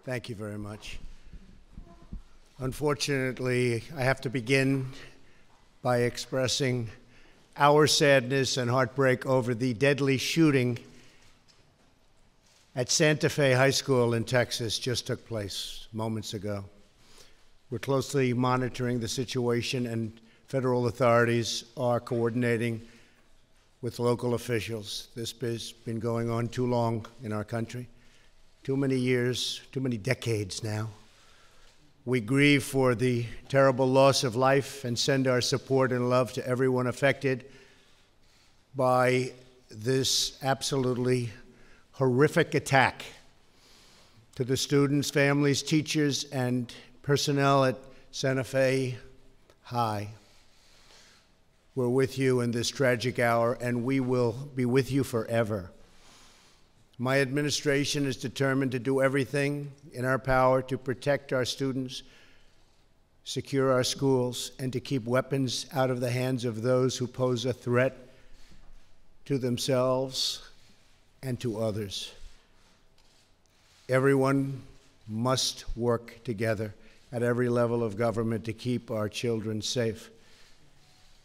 Thank you very much. Unfortunately, I have to begin by expressing our sadness and heartbreak over the deadly shooting at Santa Fe High School in Texas just took place moments ago. We're closely monitoring the situation, and federal authorities are coordinating with local officials. This has been going on too long in our country, too many years, too many decades now. We grieve for the terrible loss of life and send our support and love to everyone affected by this absolutely horrific attack. To the students, families, teachers, and personnel at Santa Fe High, we're with you in this tragic hour, and we will be with you forever. My administration is determined to do everything in our power to protect our students, secure our schools, and to keep weapons out of the hands of those who pose a threat to themselves and to others. Everyone must work together at every level of government to keep our children safe.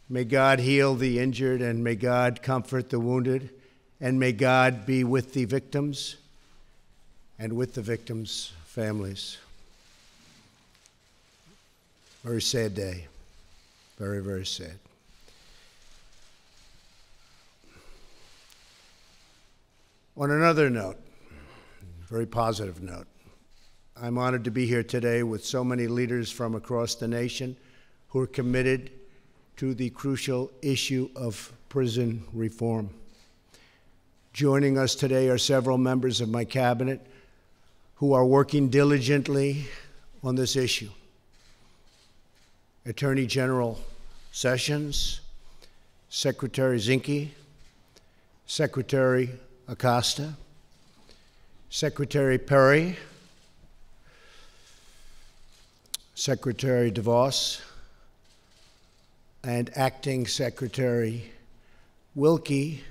May God heal the injured, and may God comfort the wounded, and may God be with the victims and with the victims' families. Very sad day. Very, very sad. On another note, very positive note, I'm honored to be here today with so many leaders from across the nation who are committed to the crucial issue of prison reform. Joining us today are several members of my cabinet who are working diligently on this issue. Attorney General Sessions, Secretary Zinke, Secretary Acosta, Secretary Perry, Secretary DeVos, and Acting Secretary Wilkie,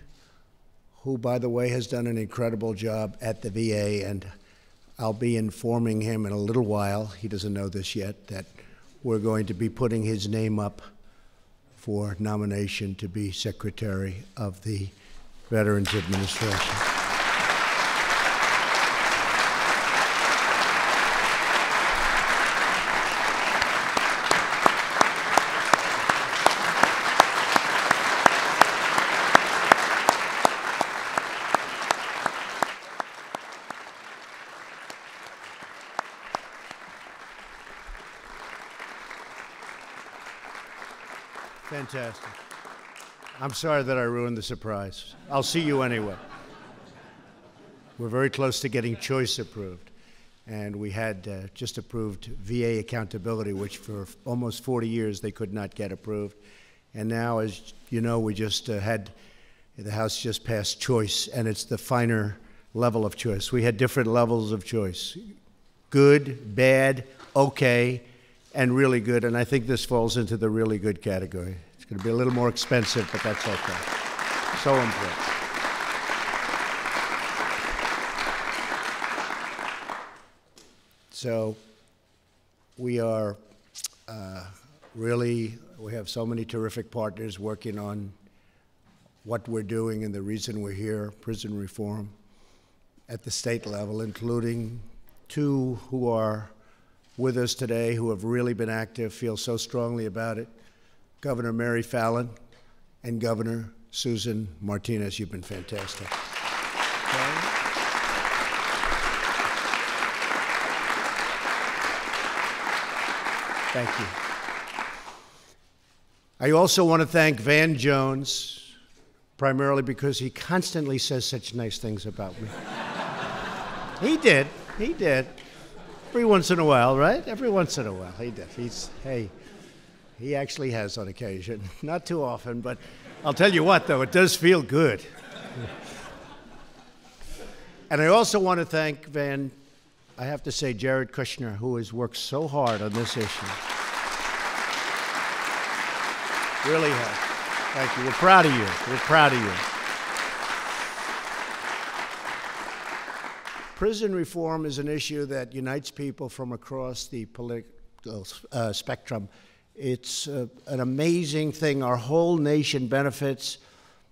who, by the way, has done an incredible job at the VA, and I'll be informing him in a little while, he doesn't know this yet, that we're going to be putting his name up for nomination to be Secretary of the Veterans Administration. Fantastic. I'm sorry that I ruined the surprise. I'll see you anyway. We're very close to getting choice approved. And we had just approved VA accountability, which for almost 40 years they could not get approved. And now, as you know, we just had, the House just passed choice, and it's the finer level of choice. We had different levels of choice: good, bad, okay, and really good. And I think this falls into the really good category. It's going to be a little more expensive, but that's okay. So important. So we are we have so many terrific partners working on what we're doing and the reason we're here, prison reform, at the state level, including two who are with us today who have really been active, feel so strongly about it: Governor Mary Fallin and Governor Susan Martinez. You've been fantastic. Okay. Thank you. I also want to thank Van Jones, primarily because he constantly says such nice things about me. He did. Every once in a while, right? Every once in a while, he did. He actually has on occasion. Not too often, but I'll tell you what, though, it does feel good. And I also want to thank I have to say, Jared Kushner, who has worked so hard on this issue. Really has. Thank you. We're proud of you. We're proud of you. Prison reform is an issue that unites people from across the political spectrum. It's an amazing thing. Our whole nation benefits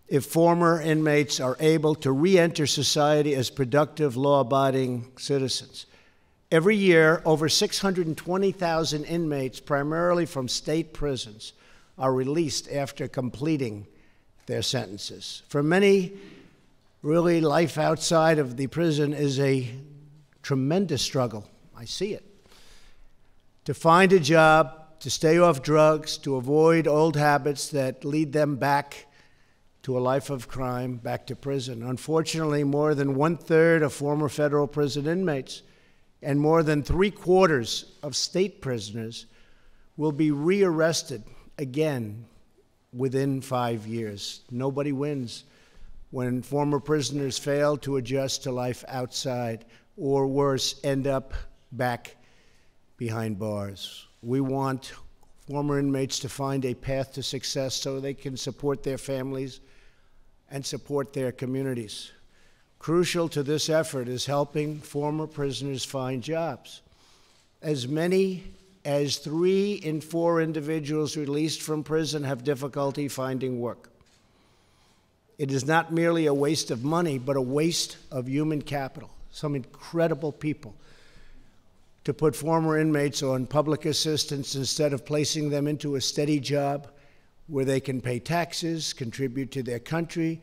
if former inmates are able to re-enter society as productive, law-abiding citizens. Every year, over 620,000 inmates, primarily from state prisons, are released after completing their sentences. For many, really, life outside of the prison is a tremendous struggle. I see it. To find a job, to stay off drugs, to avoid old habits that lead them back to a life of crime, back to prison. Unfortunately, more than 1/3 of former federal prison inmates and more than 3/4 of state prisoners will be rearrested again within 5 years. Nobody wins when former prisoners fail to adjust to life outside, or worse, end up back behind bars. We want former inmates to find a path to success so they can support their families and support their communities. Crucial to this effort is helping former prisoners find jobs. As many as 3 in 4 individuals released from prison have difficulty finding work. It is not merely a waste of money, but a waste of human capital. Some incredible people to put former inmates on public assistance instead of placing them into a steady job where they can pay taxes, contribute to their country,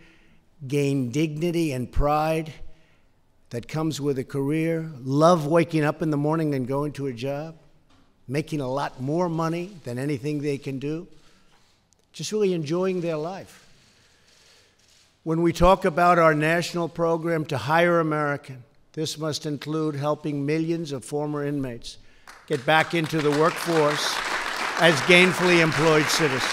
gain dignity and pride that comes with a career, love waking up in the morning and going to a job, making a lot more money than anything they can do, just really enjoying their life. When we talk about our national program to hire American, this must include helping millions of former inmates get back into the workforce as gainfully employed citizens.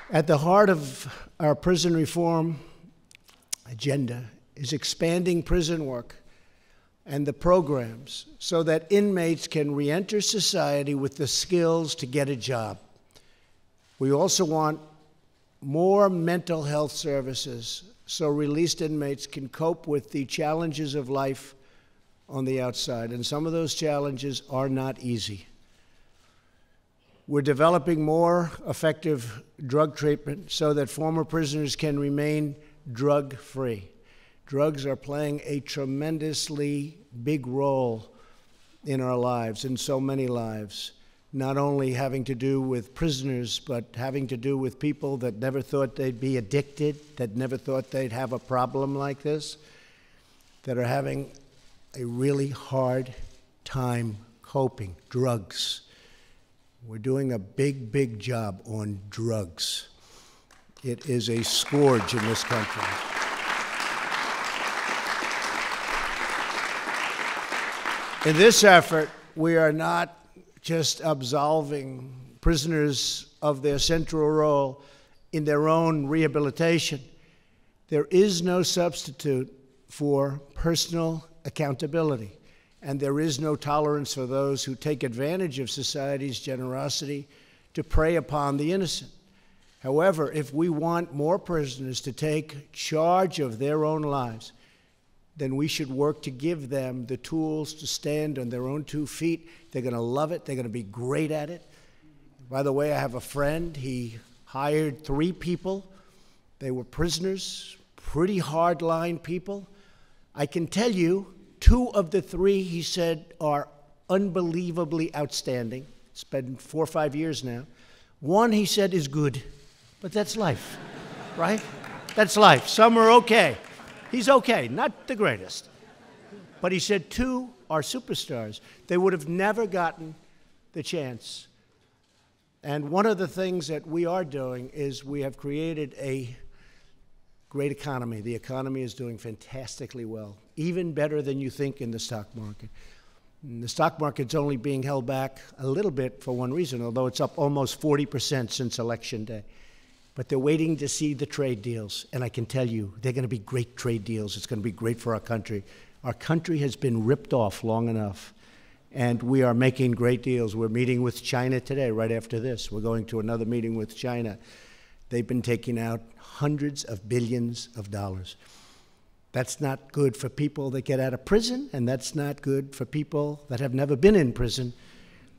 At the heart of our prison reform agenda is expanding prison work and the programs so that inmates can re-enter society with the skills to get a job. We also want more mental health services so released inmates can cope with the challenges of life on the outside. And some of those challenges are not easy. We're developing more effective drug treatment so that former prisoners can remain drug-free. Drugs are playing a tremendously big role in our lives, in so many lives, not only having to do with prisoners, but having to do with people that never thought they'd be addicted, that never thought they'd have a problem like this, that are having a really hard time coping. Drugs. We're doing a big, big job on drugs. It is a scourge in this country. In this effort, we are not just absolving prisoners of their central role in their own rehabilitation. There is no substitute for personal accountability. And there is no tolerance for those who take advantage of society's generosity to prey upon the innocent. However, if we want more prisoners to take charge of their own lives, then we should work to give them the tools to stand on their own 2 feet. They're going to love it. They're going to be great at it. By the way, I have a friend. He hired 3 people. They were prisoners, pretty hard-line people. I can tell you, 2 of the 3, he said, are unbelievably outstanding. It's been 4 or 5 years now. 1, he said, is good, but that's life, right? That's life. Some are okay. He's okay, not the greatest. But he said 2 are superstars. They would have never gotten the chance. And one of the things that we are doing is we have created a great economy. The economy is doing fantastically well, even better than you think in the stock market. And the stock market's only being held back a little bit for one reason, although it's up almost 40% since Election Day. But they're waiting to see the trade deals, and I can tell you, they're going to be great trade deals. It's going to be great for our country. Our country has been ripped off long enough, and we are making great deals. We're meeting with China today, right after this. We're going to another meeting with China they've been taking out hundreds of billions of dollars. That's not good for people that get out of prison, and that's not good for people that have never been in prison.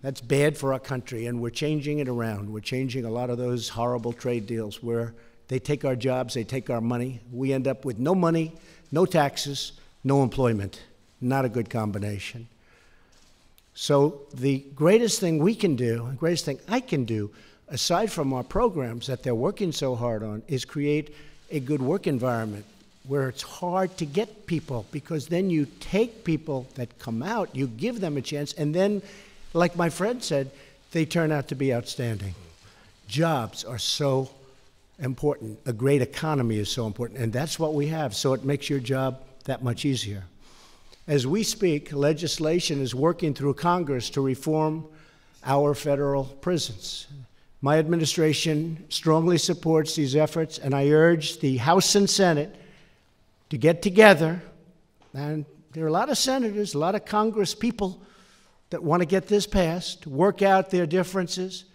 That's bad for our country, and we're changing it around. We're changing a lot of those horrible trade deals where they take our jobs, they take our money. We end up with no money, no taxes, no employment. Not a good combination. So the greatest thing we can do, the greatest thing I can do, aside from our programs that they're working so hard on, is create a good work environment where it's hard to get people, because then you take people that come out, you give them a chance, and then, like my friend said, they turn out to be outstanding. Jobs are so important. A great economy is so important, and that's what we have, so it makes your job that much easier. As we speak, legislation is working through Congress to reform our federal prisons. My administration strongly supports these efforts, and I urge the House and Senate to get together, and there are a lot of senators, a lot of Congress people that want to get this passed, work out their differences,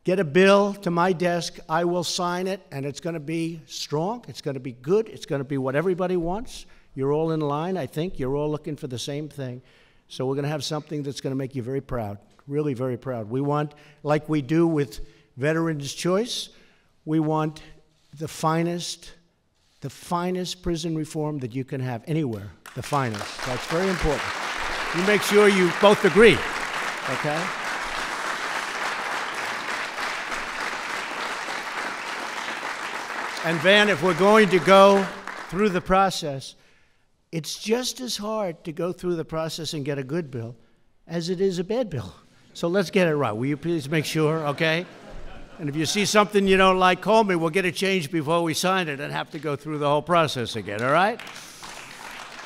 get a bill to my desk, I will sign it, and it's going to be strong, it's going to be good, it's going to be what everybody wants. You're all in line, I think. You're all looking for the same thing. So we're going to have something that's going to make you very proud, really very proud. We want, like we do with Veterans Choice, we want the finest prison reform that you can have anywhere, the finest. That's very important. You make sure you both agree, okay? And Van, if we're going to go through the process, it's just as hard to go through the process and get a good bill as it is a bad bill. So let's get it right. Will you please make sure, okay? And if you see something you don't like, call me. We'll get it changed before we sign it and have to go through the whole process again, all right?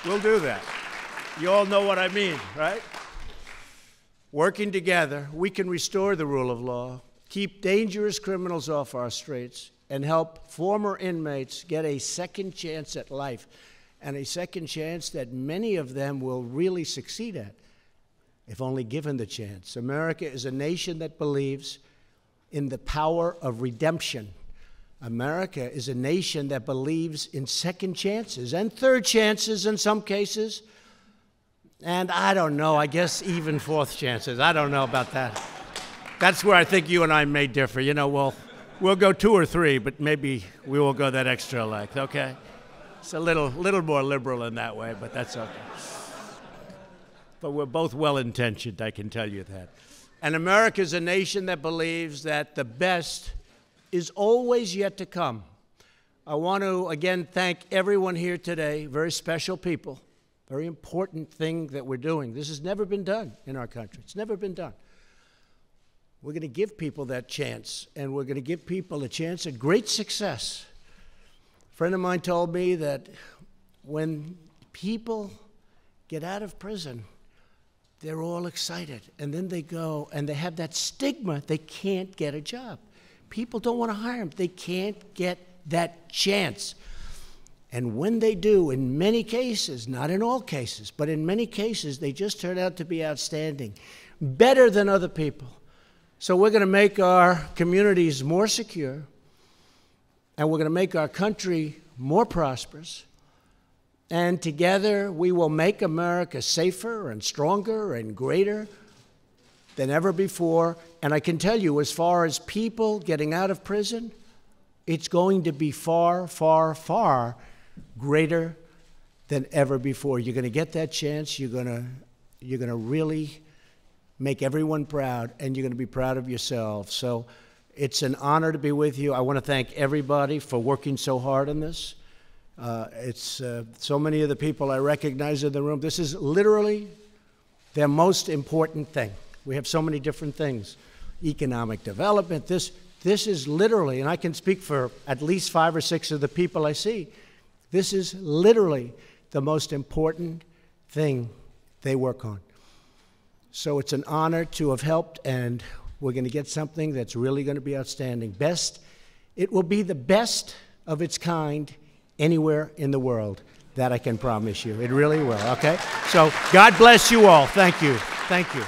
We'll do that. You all know what I mean, right? Working together, we can restore the rule of law, keep dangerous criminals off our streets, and help former inmates get a second chance at life, and a second chance that many of them will really succeed at, if only given the chance. America is a nation that believes in the power of redemption. America is a nation that believes in second chances and third chances in some cases, and I don't know, I guess even fourth chances. I don't know about that. That's where I think you and I may differ. You know, we'll go 2 or 3, but maybe we will go that extra length, okay? It's a little more liberal in that way, but that's okay. But we're both well-intentioned, I can tell you that. And America is a nation that believes that the best is always yet to come. I want to, again, thank everyone here today, very special people, very important thing that we're doing. This has never been done in our country. It's never been done. We're going to give people that chance, and we're going to give people a chance at great success. A friend of mine told me that when people get out of prison, they're all excited, and then they go, and they have that stigma, they can't get a job. People don't want to hire them. They can't get that chance. And when they do, in many cases, not in all cases, but in many cases, they just turn out to be outstanding, better than other people. So we're going to make our communities more secure, and we're going to make our country more prosperous. And together, we will make America safer and stronger and greater than ever before. And I can tell you, as far as people getting out of prison, it's going to be far, far, far greater than ever before. You're going to get that chance. You're going to really make everyone proud, and you're going to be proud of yourself. So it's an honor to be with you. I want to thank everybody for working so hard on this. It's so many of the people I recognize in the room. This is literally their most important thing. We have so many different things. Economic development, this is literally, and I can speak for at least 5 or 6 of the people I see, this is literally the most important thing they work on. So it's an honor to have helped, and we're going to get something that's really going to be outstanding. It will be the best of its kind anywhere in the world. That I can promise you. It really will, okay? So God bless you all. Thank you. Thank you.